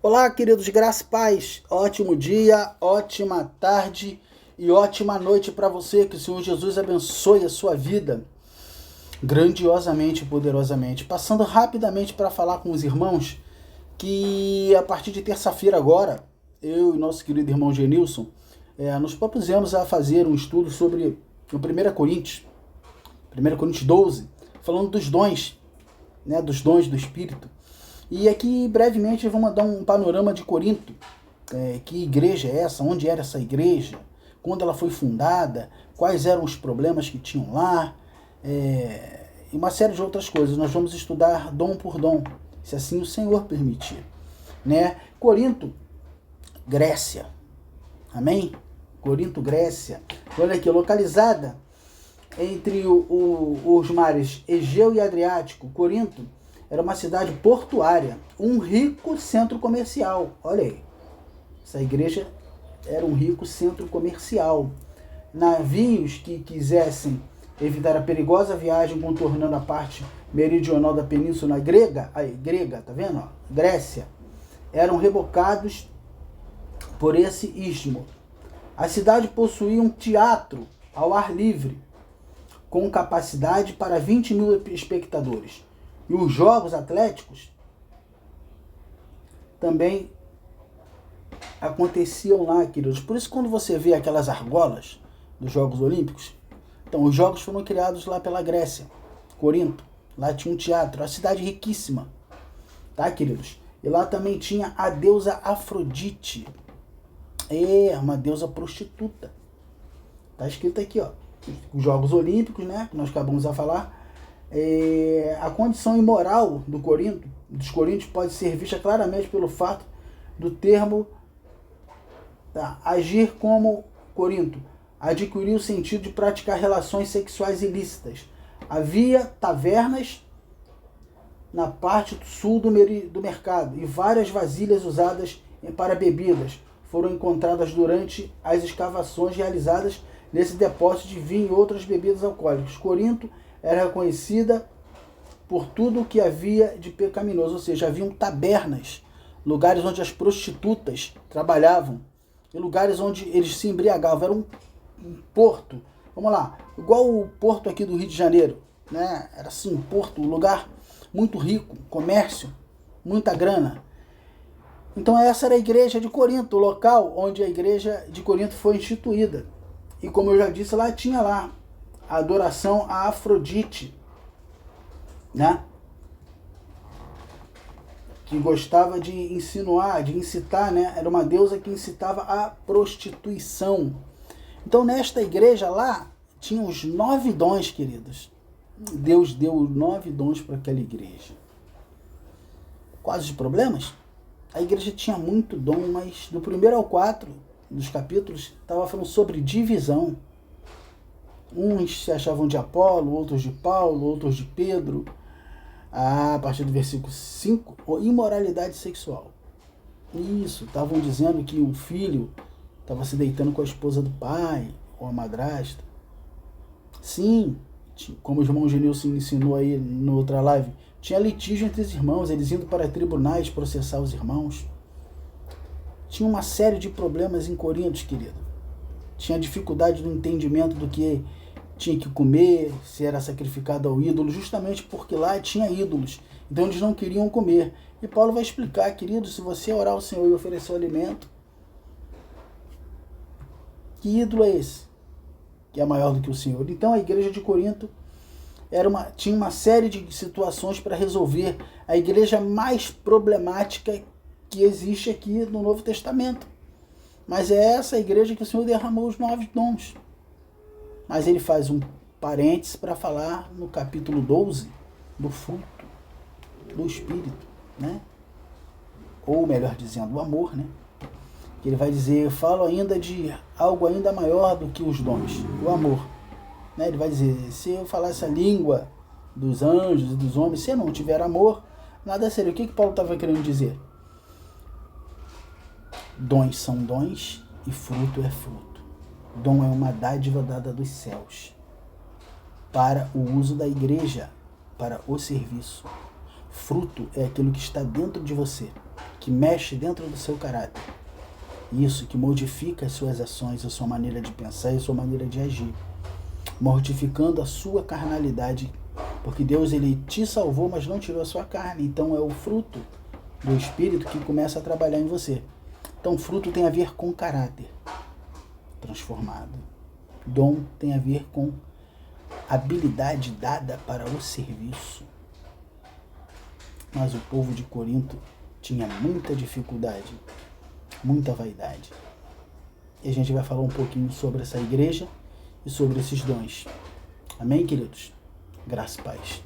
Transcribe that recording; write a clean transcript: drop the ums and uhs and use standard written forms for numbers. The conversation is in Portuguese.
Olá, queridos, graça e paz. Ótimo dia, ótima tarde e ótima noite para você. Que o Senhor Jesus abençoe a sua vida grandiosamente e poderosamente. Passando rapidamente para falar com os irmãos que a partir de terça-feira agora, eu e nosso querido irmão Genilson, nos propusemos a fazer um estudo sobre o 1 Coríntios 12, falando dos dons, né, dos dons do Espírito. E aqui, brevemente, eu vou mandar um panorama de Corinto. Que igreja é essa? Onde era essa igreja? Quando ela foi fundada? Quais eram os problemas que tinham lá? E uma série de outras coisas. Nós vamos estudar dom por dom, se assim o Senhor permitir. Né? Corinto, Grécia. Amém? Corinto, Grécia. Olha aqui, localizada entre os mares Egeu e Adriático. Corinto era uma cidade portuária, um rico centro comercial. Olha aí, essa igreja era um rico centro comercial. Navios que quisessem evitar a perigosa viagem contornando a parte meridional da península grega, tá vendo? Grécia, eram rebocados por esse istmo. A cidade possuía um teatro ao ar livre, com capacidade para 20 mil espectadores. E os jogos atléticos também aconteciam lá, queridos. Por isso, quando você vê aquelas argolas dos Jogos Olímpicos, então os jogos foram criados lá pela Grécia, Corinto. Lá tinha um teatro, uma cidade riquíssima, tá, queridos? E lá também tinha a deusa Afrodite, uma deusa prostituta. Tá escrito aqui, ó, os Jogos Olímpicos, né, que nós acabamos de falar. A condição imoral dos coríntios pode ser vista claramente pelo fato do termo agir como Corinto adquiriu o sentido de praticar relações sexuais ilícitas. Havia tavernas na parte sul do mercado e várias vasilhas usadas para bebidas foram encontradas durante as escavações realizadas nesse depósito de vinho e outras bebidas alcoólicas. Corinto era reconhecida por tudo o que havia de pecaminoso, ou seja, haviam tabernas, lugares onde as prostitutas trabalhavam, e lugares onde eles se embriagavam. Era um porto, vamos lá, igual o porto aqui do Rio de Janeiro, né? Era assim, um porto, um lugar muito rico, comércio, muita grana. Então essa era a igreja de Corinto, o local onde a igreja de Corinto foi instituída. E como eu já disse, lá tinha a adoração a Afrodite, né? Que gostava de incitar, né? Era uma deusa que incitava a prostituição. Então nesta igreja lá, tinha os 9 dons, queridos. Deus deu 9 dons para aquela igreja. Quais os problemas? A igreja tinha muito dom, mas do 1 ao 4 dos capítulos, estava falando sobre divisão. Uns se achavam de Apolo, outros de Paulo, outros de Pedro. A partir do versículo 5, imoralidade sexual. Isso, estavam dizendo que o filho estava se deitando com a esposa do pai, ou a madrasta. Sim, como o irmão Genilson ensinou aí na outra live, tinha litígio entre os irmãos, eles indo para tribunais processar os irmãos. Tinha uma série de problemas em Corinto, querido. Tinha dificuldade no entendimento do que tinha que comer, se era sacrificado ao ídolo, justamente porque lá tinha ídolos. Então eles não queriam comer. E Paulo vai explicar, querido, se você orar ao Senhor e oferecer o alimento, que ídolo é esse? Que é maior do que o Senhor. Então a igreja de Corinto tinha uma série de situações para resolver. A igreja mais problemática que existe aqui no Novo Testamento. Mas é essa igreja que o Senhor derramou os 9 dons. Mas ele faz um parênteses para falar no capítulo 12 do fruto do Espírito, né? Ou melhor dizendo, o amor, né? Que ele vai dizer, eu falo ainda de algo ainda maior do que os dons, o amor. Né? Ele vai dizer, se eu falasse a língua dos anjos e dos homens, se eu não tiver amor, nada seria. O que Paulo estava querendo dizer? Dons são dons e fruto é fruto. Dom é uma dádiva dada dos céus para o uso da igreja, para o serviço. Fruto é aquilo que está dentro de você, que mexe dentro do seu caráter. Isso que modifica as suas ações, a sua maneira de pensar e a sua maneira de agir, mortificando a sua carnalidade, porque Deus ele te salvou, mas não tirou a sua carne. Então é o fruto do Espírito que começa a trabalhar em você. Então fruto tem a ver com caráter transformado. Dom tem a ver com habilidade dada para o serviço. Mas o povo de Corinto tinha muita dificuldade, muita vaidade. E a gente vai falar um pouquinho sobre essa igreja e sobre esses dons. Amém, queridos? Graça e paz.